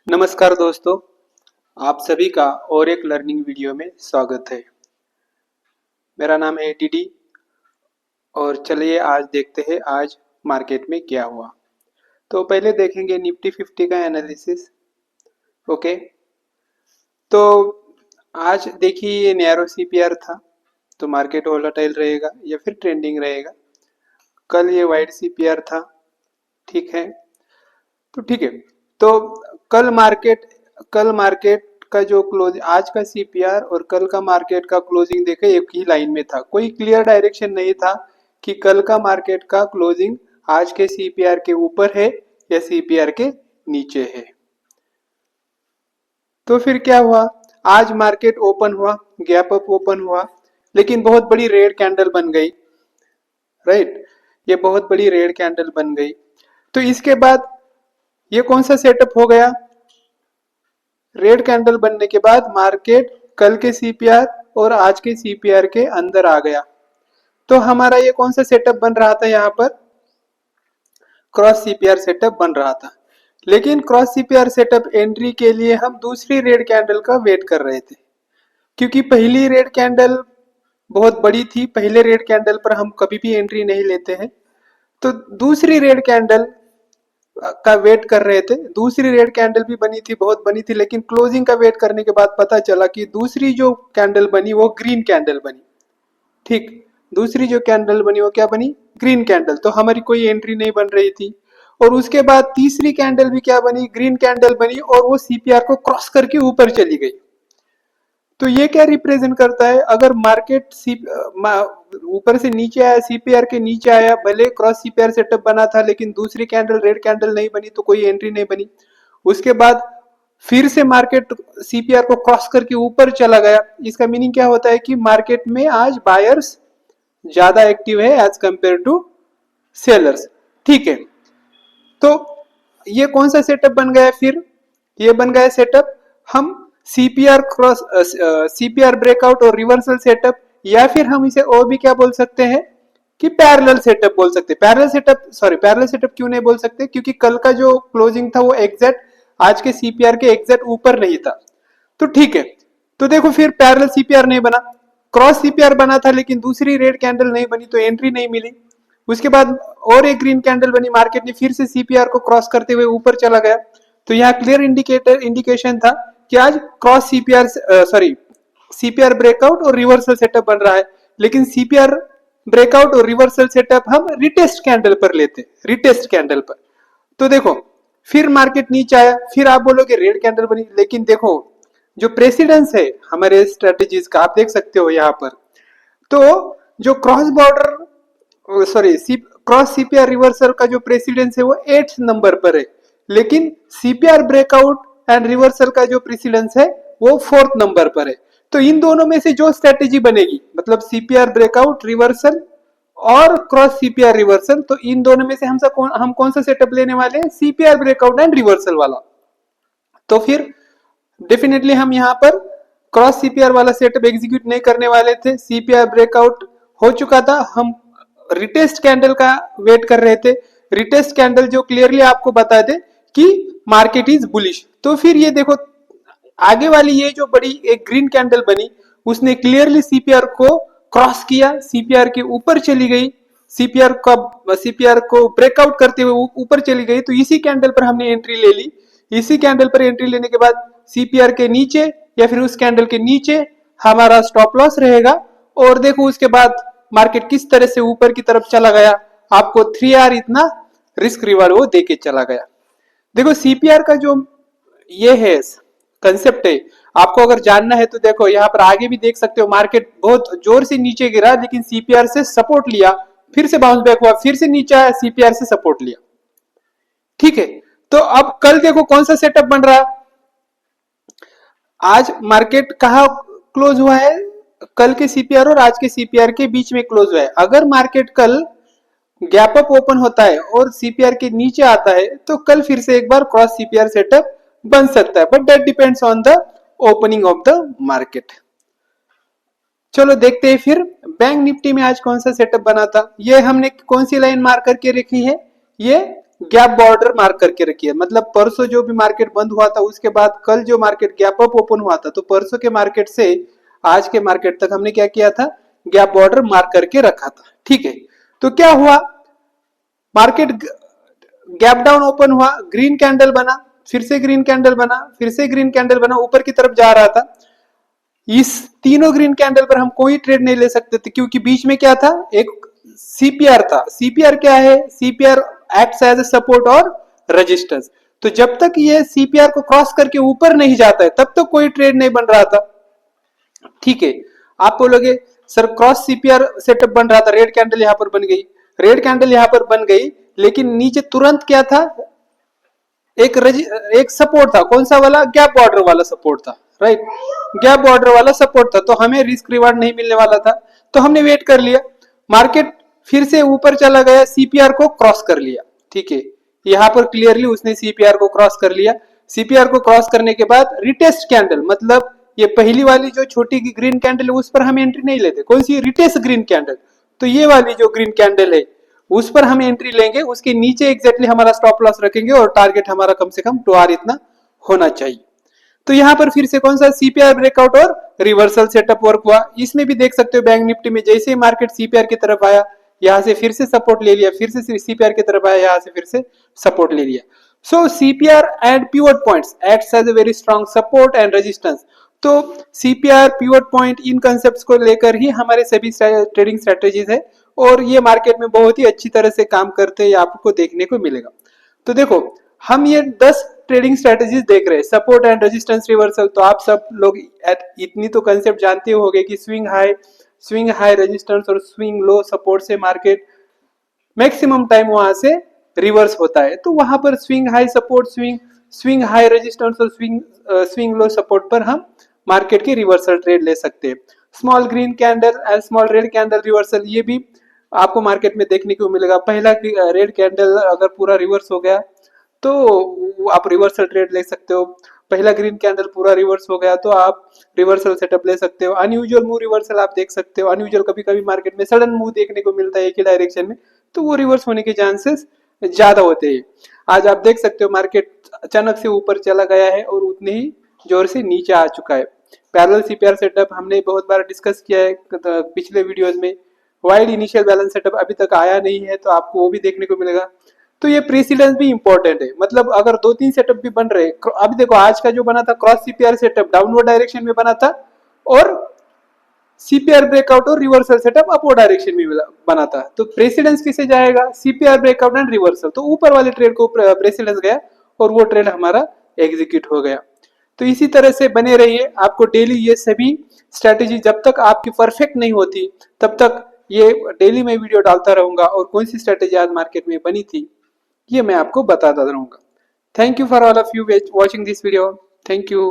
नमस्कार दोस्तों, आप सभी का और एक लर्निंग वीडियो में स्वागत है। मेरा नाम है टीडी और चलिए आज देखते हैं आज मार्केट में क्या हुआ। तो पहले देखेंगे निफ्टी 50 का एनालिसिस। ओके, तो आज देखिए ये नैरो सीपीआर था, तो मार्केट वोलेटाइल रहेगा या फिर ट्रेंडिंग रहेगा। कल ये वाइड सीपीआर था, ठीक है। तो ठीक है, तो कल मार्केट का जो क्लोज आज का सीपीआर और कल का मार्केट का क्लोजिंग देखे एक ही लाइन में था, कोई क्लियर डायरेक्शन नहीं था कि कल का मार्केट का क्लोजिंग आज के सीपीआर के ऊपर है या सीपीआर के नीचे है। तो फिर क्या हुआ, आज मार्केट ओपन हुआ, गैप अप ओपन हुआ, लेकिन बहुत बड़ी रेड कैंडल बन गई, राइट। ये बहुत बड़ी रेड कैंडल बन गई। तो इसके बाद ये कौन सा सेटअप हो गया, रेड कैंडल बनने के बाद मार्केट कल के सीपीआर और आज के सीपीआर के अंदर आ गया। तो हमारा ये कौन सा सेटअप बन रहा था, यहाँ पर क्रॉस सीपीआर सेटअप बन रहा था। लेकिन क्रॉस सीपीआर सेटअप एंट्री के लिए हम दूसरी रेड कैंडल का वेट कर रहे थे, क्योंकि पहली रेड कैंडल बहुत बड़ी थी। पहले रेड कैंडल पर हम कभी भी एंट्री नहीं लेते हैं, तो दूसरी रेड कैंडल का वेट कर रहे थे। दूसरी रेड कैंडल भी बनी थी, बहुत बनी थी, लेकिन क्लोजिंग का वेट करने के बाद पता चला कि दूसरी जो कैंडल बनी वो ग्रीन कैंडल बनी। ठीक, दूसरी जो कैंडल बनी वो क्या बनी, ग्रीन कैंडल। तो हमारी कोई एंट्री नहीं बन रही थी। और उसके बाद तीसरी कैंडल भी क्या बनी, ग्रीन कैंडल बनी, और वो सीपीआर को क्रॉस करके ऊपर चली गई। तो ये क्या रिप्रेजेंट करता है, अगर मार्केट ऊपर से नीचे आया, सीपीआर के नीचे आया, भले क्रॉस सीपीआर सेटअप बना था, लेकिन दूसरी कैंडल रेड कैंडल नहीं बनी, तो कोई एंट्री नहीं बनी। उसके बाद फिर से मार्केट सीपीआर को क्रॉस करके ऊपर चला गया। इसका मीनिंग क्या होता है कि मार्केट में आज बायर्स ज्यादा एक्टिव है एज कंपेयर टू सेलर्स, ठीक है। तो ये कौन सा सेटअप बन गया, फिर ये बन गया सेटअप हम सीपीआर ब्रेकआउट और रिवर्सल सेटअप, या फिर हम इसे और भी क्या बोल सकते हैं कि पैरेलल सेटअप बोल सकते हैं। पैरेलल सेटअप क्यों नहीं बोल सकते, क्योंकि कल का जो क्लोजिंग था वो एग्जैक्ट आज के सीपीआर के एग्जैक्ट ऊपर नहीं था। तो ठीक है, तो देखो फिर पैरेलल सीपीआर नहीं बना, क्रॉस सीपीआर बना था, लेकिन दूसरी रेड कैंडल नहीं बनी, तो एंट्री नहीं मिली। उसके बाद और एक ग्रीन कैंडल बनी, मार्केट ने फिर से सीपीआर को क्रॉस करते हुए ऊपर चला गया। तो यहाँ क्लियर इंडिकेशन था कि आज क्रॉस सीपीआर ब्रेकआउट और रिवर्सल सेटअप बन रहा है। लेकिन सीपीआर ब्रेकआउट और रिवर्सल सेटअप हम रिटेस्ट कैंडल पर लेते, रिटेस्ट कैंडल पर। तो देखो फिर मार्केट नीचे आया, फिर आप बोलोगे रेड कैंडल बनी, लेकिन देखो जो प्रेसिडेंस है हमारे स्ट्रेटेजीज का, आप देख सकते हो यहाँ पर। तो जो क्रॉस सीपीआर रिवर्सल का जो प्रेसिडेंस है वो 8th नंबर पर है, लेकिन सीपीआर ब्रेकआउट एंड रिवर्सल का जो प्रेसिडेंस है वो 4th नंबर पर है। तो इन दोनों में से जो स्ट्रेटेजी बनेगी, मतलब सीपीआर ब्रेकआउट रिवर्सल और क्रॉस सीपीआर रिवर्सल, तो इन दोनों में से हम कौन सा सेटअप लेने वाले हैं, सीपीआर ब्रेकआउट एंड रिवर्सल वाला। तो फिर डेफिनेटली हम यहाँ पर क्रॉस सीपीआर वाला सेटअप एग्जीक्यूट नहीं करने वाले थे। सीपीआर ब्रेकआउट हो चुका था, हम रिटेस्ट कैंडल का वेट कर रहे थे। रिटेस्ट कैंडल जो क्लियरली आपको बता दे कि मार्केट इज बुलिश। तो फिर ये देखो आगे वाली ये जो बड़ी एक ग्रीन कैंडल बनी, उसने क्लियरली सीपीआर को क्रॉस किया, सीपीआर के ऊपर चली गई, सीपीआर को ब्रेकआउट करते हुए ऊपर चली गई। तो इसी कैंडल पर हमने एंट्री ले ली। इसी कैंडल पर एंट्री लेने के बाद सीपीआर के नीचे या फिर उस कैंडल के नीचे हमारा स्टॉप लॉस रहेगा। और देखो उसके बाद मार्केट किस तरह से ऊपर की तरफ चला गया, आपको 3R इतना रिस्क रिवार्ड वो देके चला गया। देखो सीपीआर का जो ये है कंसेप्ट है, आपको अगर जानना है तो देखो यहाँ पर आगे भी देख सकते हो, मार्केट बहुत जोर से नीचे गिरा, लेकिन सीपीआर से सपोर्ट लिया, फिर से बाउंस बैक हुआ, फिर से नीचे आया, सीपीआर से सपोर्ट लिया, ठीक है। तो अब कल देखो कौन सा सेटअप बन रहा है, आज मार्केट कहाँ क्लोज हुआ है, कल के सीपीआर और आज के सीपीआर के बीच में क्लोज हुआ है। अगर मार्केट कल गैप अप ओपन होता है और सीपीआर के नीचे आता है, तो कल फिर से एक बार क्रॉस सीपीआर सेटअप बन सकता है, but that depends on the opening of the market. चलो देखते हैं फिर बैंक निफ्टी में आज कौन सा सेटअप बना था। ये हमने कौन सी लाइन मार्क करके रखी है, ये गैप बॉर्डर मार्क करके रखिए, मतलब परसों जो भी मार्केट बंद हुआ था उसके बाद कल जो मार्केट गैप अप ओपन हुआ था, तो परसों के मार्केट से आज के मार्केट तक हमने क्या किया था, गैप बॉर्डर मार्क करके रखा था। ठीक है, तो क्या हुआ, मार्केट गैप डाउन ओपन हुआ, ग्रीन कैंडल बना, फिर से ग्रीन कैंडल बना, फिर से ग्रीन कैंडल बना, ऊपर की तरफ जा रहा था। इस तीनों ग्रीन कैंडल पर हम कोई ट्रेड नहीं ले सकते थे, क्योंकि बीच में क्या था, एक सीपीआर था। सीपीआर क्या है, CPR acts as a support और रेजिस्टेंस। तो जब तक ये सीपीआर को क्रॉस करके ऊपर नहीं जाता है तब तक कोई ट्रेड नहीं बन रहा था। ठीक है, आप बोलोगे सर क्रॉस सीपीआर सेटअप बन रहा था, रेड कैंडल यहां पर बन गई, रेड कैंडल यहां पर बन गई, लेकिन नीचे तुरंत क्या था, एक सपोर्ट था, कौन सा वाला, गैप बॉर्डर वाला सपोर्ट था, राइट, गैप बॉर्डर वाला सपोर्ट था, तो हमें रिस्क रिवार्ड नहीं मिलने वाला था, तो हमने वेट कर लिया। मार्केट फिर से ऊपर चला गया, सीपीआर को क्रॉस कर लिया। ठीक है, यहां पर क्लियरली उसने सीपीआर को क्रॉस कर लिया। सीपीआर को क्रॉस करने के बाद रिटेस्ट कैंडल, मतलब ये पहली वाली जो छोटी की ग्रीन कैंडल है उस पर हम एंट्री नहीं लेते, कौन सी, रिटेस्ट ग्रीन कैंडल, तो ये वाली जो ग्रीन कैंडल है उस पर हम एंट्री लेंगे, उसके नीचे एग्जैक्टली हमारा स्टॉप लॉस रखेंगे और टारगेट हमारा कम से कम 2R इतना होना चाहिए। तो यहां पर फिर से कौन सा, सीपीआर ब्रेकआउट और रिवर्सल सेटअप वर्क हुआ। इसमें भी देख सकते हो बैंक निफ्टी में जैसे ही मार्केट सीपीआर की तरफ आया, यहां से फिर से सपोर्ट ले लिया, फिर से सीपीआर की तरफ आया, यहां से फिर से सपोर्ट ले लिया। So CPR and pivot points acts as a very strong support and resistance. तो CPR pivot point in concepts को लेकर ही हमारे सभी ट्रेडिंग स्ट्रेटेजीज है, और ये मार्केट में बहुत ही अच्छी तरह से काम करते हैं, आपको देखने को मिलेगा। तो देखो, हम ये 10 ट्रेडिंग स्ट्रेटेजीज देख रहे हैं, सपोर्ट एंड रेजिस्टेंस, रिवर्सल, तो आप सब लोग इतनी तो कंसेप्ट जानते होंगे कि स्विंग हाई रेजिस्टेंस और स्विंग लो सपोर्ट से मार्केट मैक्सिमम टाइम वहां से रिवर्स होता है। तो वहां पर swing high support, swing high resistance और स्विंग लो सपोर्ट पर हम मार्केट की रिवर्सल ट्रेड ले सकते हैं। Small green candle and small red candle reversal, ये भी आपको मार्केट में देखने को मिलेगा। पहला रेड कैंडल अगर पूरा रिवर्स हो गया तो आप रिवर्सल ट्रेड ले सकते हो, पहला ग्रीन कैंडल पूरा रिवर्स हो गया तो आप रिवर्सल सेटअप ले सकते हो। अनयूजुअल मूव रिवर्सल आप देख सकते हो, अनयूजुअल कभी कभी मार्केट में सडन मूव देखने को मिलता है एक ही डायरेक्शन में, तो वो रिवर्स होने के चांसेस ज्यादा होते हैं। आज आप देख सकते हो मार्केट अचानक से ऊपर चला गया है और उतने ही जोर से नीचे आ चुका है। पैरेलल सीपीआर सेटअप हमने बहुत बार डिस्कस किया है पिछले वीडियोस में। वाइड इनिशियल बैलेंस सेटअप अभी तक आया नहीं है, तो आपको वो भी देखने को मिलेगा। तो ये प्रेसिडेंस भी इंपॉर्टेंट है, मतलब अगर 2-3 सेटअप भी बन रहे, अभी देखो आज का जो बना था cross CPR setup downward direction में बना था, और सीपीआर ब्रेकआउट और रिवर्सल सेटअप अपवर्ड डायरेक्शन में बना था। तो प्रेसिडेंस किसे जाएगा, सीपीआर ब्रेकआउट एंड रिवर्सल, तो ऊपर वाले ट्रेड को प्रेसिडेंस गया और वो ट्रेड हमारा एग्जीक्यूट हो गया। तो इसी तरह से बने रहिए, आपको डेली ये सभी स्ट्रेटेजी जब तक आपकी परफेक्ट नहीं होती तब तक ये डेली मैं वीडियो डालता रहूंगा, और कौन सी स्ट्रेटेजी आज मार्केट में बनी थी ये मैं आपको बताता रहूंगा। Thank you for all of you watching this video. Thank you.